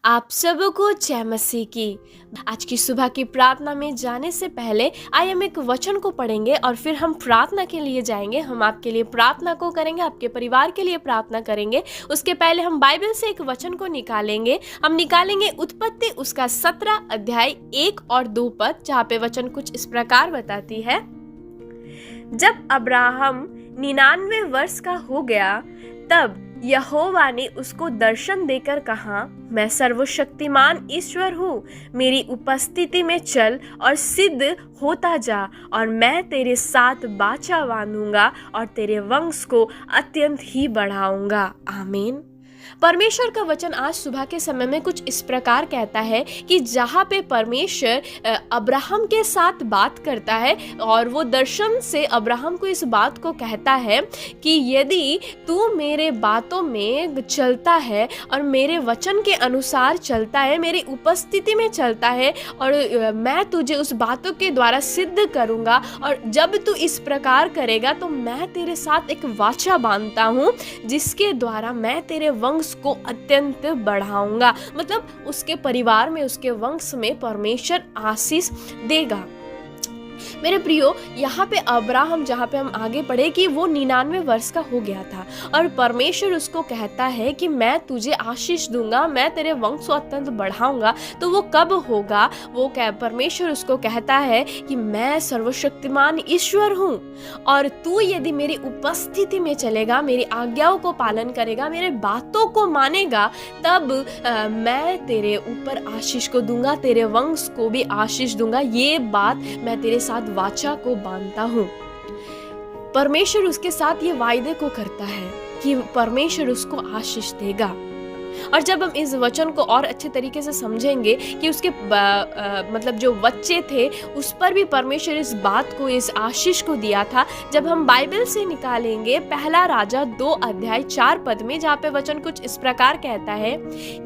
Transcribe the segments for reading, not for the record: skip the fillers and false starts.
आप सबको जय मसीह की। आज की सुबह की प्रार्थना में जाने से पहले आइए हम एक वचन को पढ़ेंगे और फिर हम प्रार्थना के लिए जाएंगे। हम आपके लिए प्रार्थना को करेंगे, आपके परिवार के लिए प्रार्थना करेंगे। उसके पहले हम बाइबल से एक वचन को निकालेंगे। हम निकालेंगे उत्पत्ति उसका 17 अध्याय 1 और 2 पद, जहाँ पे वचन कुछ इस प्रकार बताती है। जब अब्राहम 99 वर्ष का हो गया तब यहोवा ने उसको दर्शन देकर कहा, मैं सर्वशक्तिमान ईश्वर हूँ, मेरी उपस्थिति में चल और सिद्ध होता जा, और मैं तेरे साथ वाचा बांधूंगा और तेरे वंश को अत्यंत ही बढ़ाऊंगा। आमीन। परमेश्वर का वचन आज सुबह के समय में कुछ इस प्रकार कहता है कि जहाँ पे परमेश्वर अब्राहम के साथ बात करता है और वो दर्शन से अब्राहम को इस बात को कहता है कि यदि तू मेरे बातों में चलता है और मेरे वचन के अनुसार चलता है, मेरी उपस्थिति में चलता है, और मैं तुझे उस बातों के द्वारा सिद्ध करूँगा, और जब तू इस प्रकार करेगा तो मैं तेरे साथ एक वाचा बांधता हूँ जिसके द्वारा मैं तेरे वंश को अत्यंत बढ़ाऊंगा। मतलब उसके परिवार में, उसके वंश में परमेश्वर आशीष देगा। मेरे प्रियो, यहाँ पे अब्राहम, जहाँ पे हम आगे पढ़े कि वो 99 वर्ष का हो गया था और परमेश्वर उसको कहता है कि मैं तुझे आशीष दूंगा, मैं तेरे वंश को अत्यंत बढ़ाऊंगा। तो वो कब होगा? वो परमेश्वर उसको कहता है कि मैं सर्वशक्तिमान ईश्वर हूँ और तू यदि मेरी उपस्थिति में चलेगा, मेरी आज्ञाओं को पालन करेगा, मेरे बातों को मानेगा, तब मैं तेरे ऊपर आशीष को दूंगा, तेरे वंश को भी आशीष दूंगा। ये बात मैं तेरे साथ वाचा को बांधता हूँ। परमेश्वर उसके साथ ये वायदे को करता है कि परमेश्वर उसको आशीष देगा। और जब हम इस वचन को और अच्छे तरीके से समझेंगे कि उसके मतलब जो बच्चे थे उस पर भी परमेश्वर इस बात को, इस आशीष को दिया था। जब हम बाइबल से निकालेंगे पहला राजा 2 अध्याय 4 पद में, जहाँ पे वचन कुछ इस प्रकार कहता है,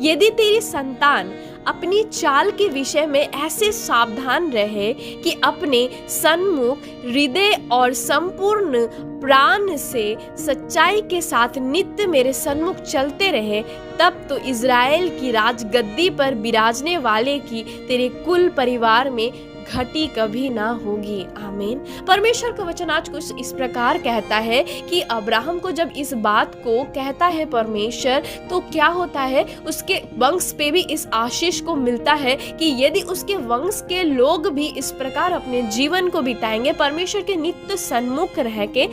यदि तेरी संतान अपनी चाल के विषय में ऐसे सावधान रहे कि अपने सन्मुख हृदय और संपूर्ण प्राण से सच्चाई के साथ नित्य मेरे सन्मुख चलते रहे, तब तो इज़राइल की राजगद्दी पर विराजने वाले की तेरे कुल परिवार में घटी कभी ना होगी। आमीन। परमेश्वर का वचन आज कुछ इस प्रकार कहता है कि अब्राहम को जब इस बात को कहता है परमेश्वर, तो क्या होता है, उसके वंश पे भी इस आशीष को मिलता है कि यदि उसके वंश के लोग भी इस प्रकार अपने जीवन को बिताएंगे, परमेश्वर के नित्य सन्मुख रह के,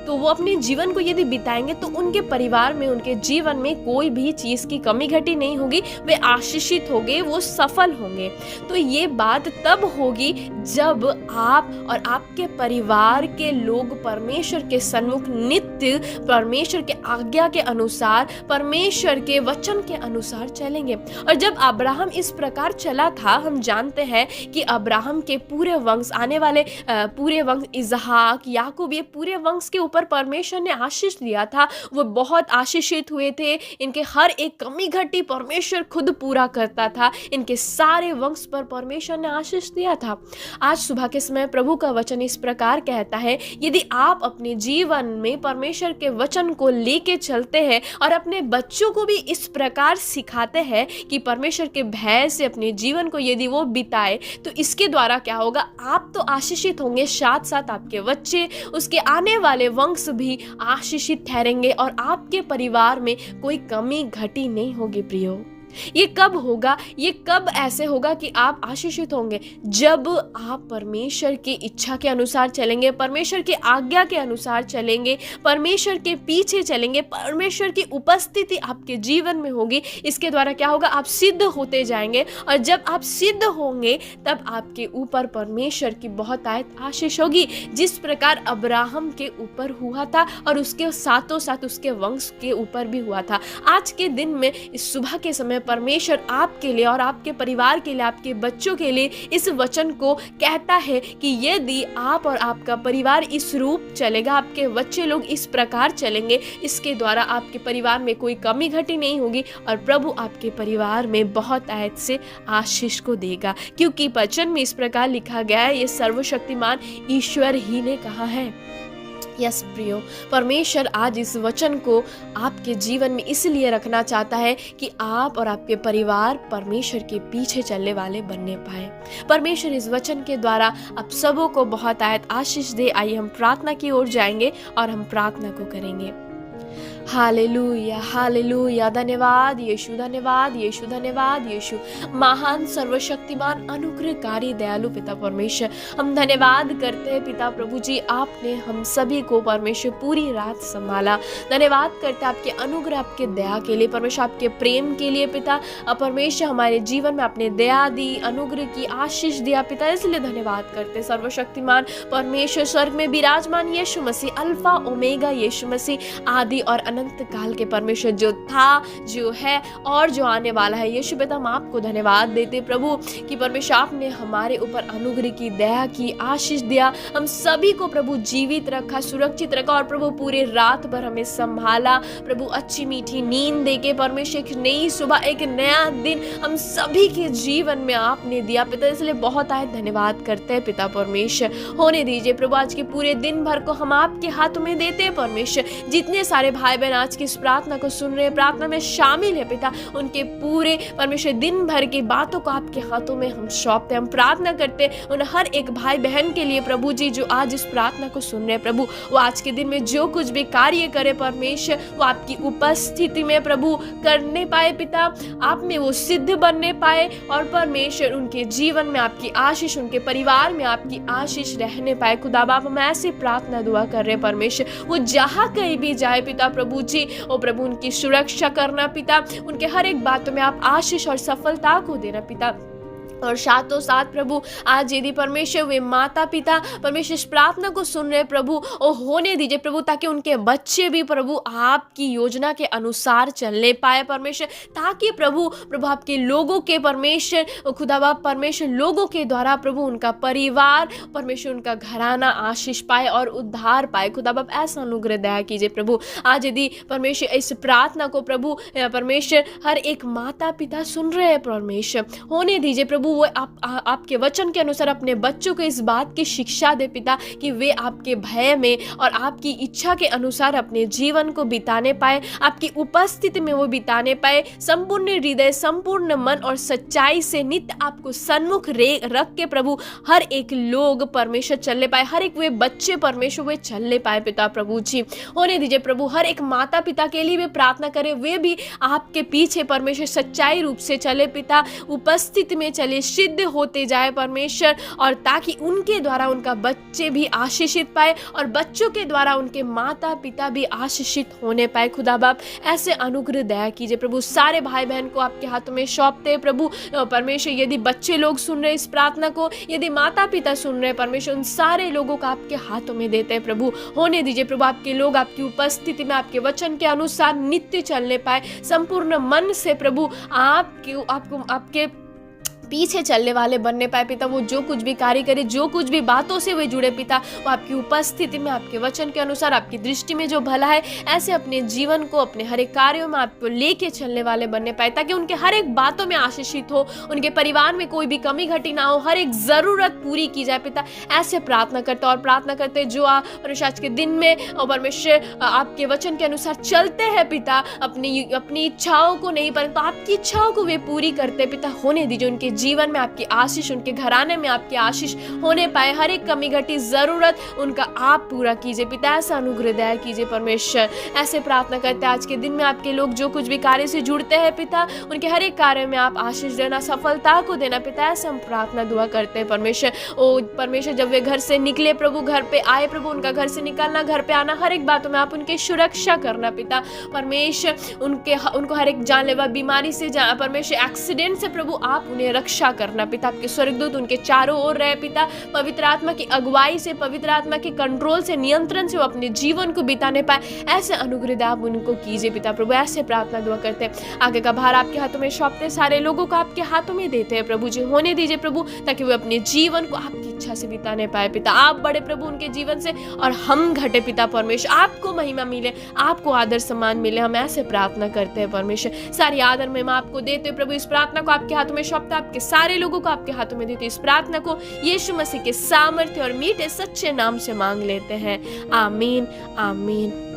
तो वो अपने जीवन को यदि बिताएंगे तो उनके परिवार में, उनके जीवन में कोई भी चीज की कमी घटी नहीं होगी, वे आशीषित होंगे, वो सफल होंगे। तो ये बात तब होगी जब आप और आपके परिवार के लोग परमेश्वर के सन्मुख नित्य परमेश्वर के आज्ञा के अनुसार, परमेश्वर के वचन के अनुसार चलेंगे। और जब अब्राहम इस प्रकार चला था, हम जानते हैं कि अब्राहम के पूरे वंश, आने वाले पूरे वंश, इजहाक, याकूब, ये पूरे वंश के ऊपर परमेश्वर ने आशीष दिया था। वो बहुत आशीषित हुए थे। इनके हर एक कमी घटी परमेश्वर खुद पूरा करता था। इनके सारे वंश पर परमेश्वर ने आशीष दिया था। आज सुबह के समय प्रभु का वचन इस प्रकार कहता है, यदि आप अपने जीवन में परमेश्वर के वचन को लेके चलते हैं और अपने बच्चों को भी इस प्रकार सिखाते हैं कि परमेश्वर के भय से अपने जीवन को यदि वो बिताए, तो इसके द्वारा क्या होगा, आप तो आशीषित होंगे, साथ साथ आपके बच्चे, उसके आने वाले वंश भी आशीषित ठहरेंगे और आपके परिवार में कोई कमी घटी नहीं होगी। प्रियो, ये कब होगा, ये कब ऐसे होगा कि आप आशीषित होंगे? जब आप परमेश्वर की इच्छा के अनुसार चलेंगे, परमेश्वर की आज्ञा के अनुसार चलेंगे, परमेश्वर के पीछे चलेंगे, परमेश्वर की उपस्थिति आपके जीवन में होगी। इसके द्वारा क्या होगा, आप सिद्ध होते जाएंगे, और जब आप सिद्ध होंगे तब आपके ऊपर परमेश्वर की बहुत आशीष होगी, जिस प्रकार अब्राहम के ऊपर हुआ था और उसके साथों साथ उसके वंश के ऊपर भी हुआ था। आज के दिन में, इस सुबह के समय, परमेश्वर आपके लिए और आपके परिवार के लिए, आपके बच्चों के लिए इस वचन को कहता है कि यदि आप और आपका परिवार इस रूप चलेगा, आपके बच्चे लोग इस प्रकार चलेंगे, इसके द्वारा आपके परिवार में कोई कमी घटी नहीं होगी और प्रभु आपके परिवार में बहुत आयत से आशीष को देगा। क्योंकि वचन में इस प्रकार लिखा गया है, ये सर्वशक्तिमान ईश्वर ही ने कहा है। यस प्रियो, परमेश्वर आज इस वचन को आपके जीवन में इसलिए रखना चाहता है कि आप और आपके परिवार परमेश्वर के पीछे चलने वाले बनने पाए। परमेश्वर इस वचन के द्वारा आप सबों को बहुत आशीष दे। आइए हम प्रार्थना की ओर जाएंगे और हम प्रार्थना को करेंगे। Hallelujah, hallelujah. धन्यवाद यीशु, धन्यवाद यीशु, धन्यवाद यीशु। महान सर्वशक्तिमान अनुग्रहकारी दयालु पिता परमेश्वर, हम धन्यवाद करते हैं पिता प्रभु जी, आपने हम सभी को परमेश्वर पूरी रात संभाला। धन्यवाद करते हैं आपके अनुग्रह, आपके दया के लिए परमेश्वर, आपके प्रेम के लिए पिता। परमेश्वर हमारे जीवन में आपने दया दी, अनुग्रह की आशीष दिया पिता, इसलिए धन्यवाद करते। सर्वशक्तिमान परमेश्वर, स्वर्ग में विराजमान यीशु मसीह, अल्फा ओमेगा यीशु मसीह, आदि और अनंत काल के परमेश्वर, जो था, जो है और जो आने वाला है। यीशु पिता, हम आपको धन्यवाद देते प्रभु कि परमेश्वर आपने हमारे ऊपर अनुग्रह की, दया की, आशीष दिया। हम सभी को प्रभु जीवित रखा, सुरक्षित रखा और प्रभु पूरे रात भर हमें संभाला प्रभु। अच्छी मीठी नींद देके परमेश्वर, एक नई सुबह, एक नया दिन हम सभी के जीवन में आपने दिया पिता, इसलिए बहुत धन्यवाद करते हैं पिता परमेश्वर। होने दीजिए प्रभु, आज के पूरे दिन भर को हम आपके हाथों में देते हैं परमेश्वर। जितने सारे भाई बहन आज की इस प्रार्थना को सुन रहे हैं, प्रार्थना में शामिल है पिता, उनके पूरे परमेश्वर दिन भर की बातों को आपके हाथों में हम सौंपते हैं। हम प्रार्थना करते हैं उन हर एक भाई बहन के लिए प्रभु जी, जो आज इस प्रार्थना को सुन रहे हैं प्रभु। वो आज के दिन में जो कुछ भी कार्य करे परमेश्वर, वो आपकी उपस्थिति में प्रभु करने पाए पिता, आप में वो सिद्ध बनने पाए और परमेश्वर उनके जीवन में आपकी आशीष, उनके परिवार में आपकी आशीष रहने पाए। खुदा बाप, हम ऐसी प्रार्थना दुआ कर रहे हैं परमेश्वर, वो जहाँ कहीं भी जाए पिता प्रभु जी, ओ प्रभु उनकी सुरक्षा करना पिता, उनके हर एक बातों में आप आशीष और सफलता को देना पिता। और साथों साथ प्रभु, आज यदि परमेश्वर वे माता पिता परमेश्वर इस प्रार्थना को सुन रहे प्रभु, और होने दीजिए प्रभु, ताकि उनके बच्चे भी प्रभु आपकी योजना के अनुसार चलने पाए परमेश्वर, ताकि प्रभु आपके लोगों के परमेश्वर, खुदा बाप परमेश्वर, लोगों के द्वारा प्रभु उनका परिवार परमेश्वर, उनका घराना आशीष पाए और उद्धार पाए। खुदा बाप, ऐसा अनुग्रह दया कीजिए प्रभु। आज यदि परमेश्वर इस प्रार्थना को प्रभु परमेश्वर हर एक माता पिता सुन रहे हैं परमेश्वर, होने दीजिए प्रभु वो आपके वचन के अनुसार अपने बच्चों को इस बात की शिक्षा दे पिता कि वे आपके भय में और आपकी इच्छा के अनुसार अपने जीवन को बिताने पाए, आपकी उपस्थिति में वो बिताने पाए, संपूर्ण हृदय, संपूर्ण मन और सच्चाई से नित्य आपको सन्मुख रख के प्रभु हर एक लोग परमेश्वर चलने पाए, हर एक वे बच्चे परमेश्वर वे चलने पाए पिता प्रभु जी। होने दीजिए प्रभु, हर एक माता पिता के लिए वे प्रार्थना करें, वे भी आपके पीछे परमेश्वर सच्चाई रूप से चले पिता, उपस्थिति में चले, सिद्ध होते जाए परमेश्वर, और ताकि उनके द्वारा उनका बच्चे भी आशीषित पाए और बच्चों के द्वारा उनके माता पिता भी आशीषित होने पाए। खुदा बाप, ऐसे अनुग्रह दया कीजिए प्रभु। सारे भाई बहन को आपके हाथों में सौंपते हैं प्रभु परमेश्वर। यदि बच्चे लोग सुन रहे इस प्रार्थना को, यदि माता पिता सुन रहे परमेश्वर, उन सारे लोगों को आपके हाथों में देते हैं प्रभु। होने दीजिए प्रभु, आपके लोग आपकी उपस्थिति में आपके वचन के अनुसार नित्य चलने पाए, संपूर्ण मन से प्रभु आपके पीछे चलने वाले बनने पाए पिता। वो जो कुछ भी कार्य करे, जो कुछ भी बातों से वे जुड़े पिता, वो आपकी उपस्थिति में आपके वचन के अनुसार आपकी दृष्टि में जो भला है, ऐसे अपने जीवन को, अपने हर एक कार्यों में आपको लेके चलने वाले बनने पाए, ताकि उनके हर एक बातों में आशीषित हो, उनके परिवार में कोई भी कमी घटी ना हो, हर एक जरूरत पूरी की जाए पिता। ऐसे प्रार्थना करते और प्रार्थना करते जो परमेश्वर आज के दिन में और परमेश्वर आपके वचन के अनुसार चलते हैं पिता, अपनी इच्छाओं को नहीं परंतु आपकी इच्छाओं को वे पूरी करते पिता। होने दीजिए उनके जीवन में आपकी आशीष, उनके घराने में आपकी आशीष होने पाए, हर एक कमी घटी जरूरत उनका आप पूरा कीजिए पिता। ऐसा अनुग्रह दया कीजिए परमेश्वर। ऐसे प्रार्थना करते हैं आज के दिन में आपके लोग जो कुछ भी कार्य से जुड़ते हैं पिता, उनके हर एक कार्य में आप आशीष देना, सफलता को देना पिता। ऐसे हम प्रार्थना दुआ करते हैं परमेश्वर। ओ परमेश्वर, जब वे घर से निकले प्रभु, घर पे आए प्रभु, उनका घर से निकलना, घर पे आना, हर एक बातों में आप उनकी सुरक्षा करना पिता परमेश्वर। उनको हर एक जानलेवा बीमारी से परमेश्वर, एक्सीडेंट से प्रभु आप उन्हें रक्षा करना पिता। आपके स्वर्गदूत उनके चारों ओर रहे पिता, पवित्र आत्मा की अगुवाई से, पवित्र आत्मा के कंट्रोल से, नियंत्रण से वो अपने जीवन को बिताने पाए। ऐसे अनुग्रह आप उनको कीजिए पिता प्रभु। ऐसे प्रार्थना दुआ करते हैं। आगे का भार आपके हाथों में सौंपते, सारे लोगों को आपके हाथों में देते हैं प्रभु जी। होने दीजिए प्रभु, ताकि वो अपने जीवन को आपकी अच्छा से बिताने पाए पिता। आप बड़े प्रभु उनके जीवन से और हम घटे पिता परमेश्वर, आपको महिमा मिले, आपको आदर सम्मान मिले, हम ऐसे प्रार्थना करते हैं परमेश्वर। सारी आदर महिमा आपको देते प्रभु, इस प्रार्थना को आपके हाथों में सौंपते, आपके सारे लोगों को आपके हाथों में देते, इस प्रार्थना को यीशु मसीह के सामर्थ्य और मीठे सच्चे नाम से मांग लेते हैं। आमीन, आमीन,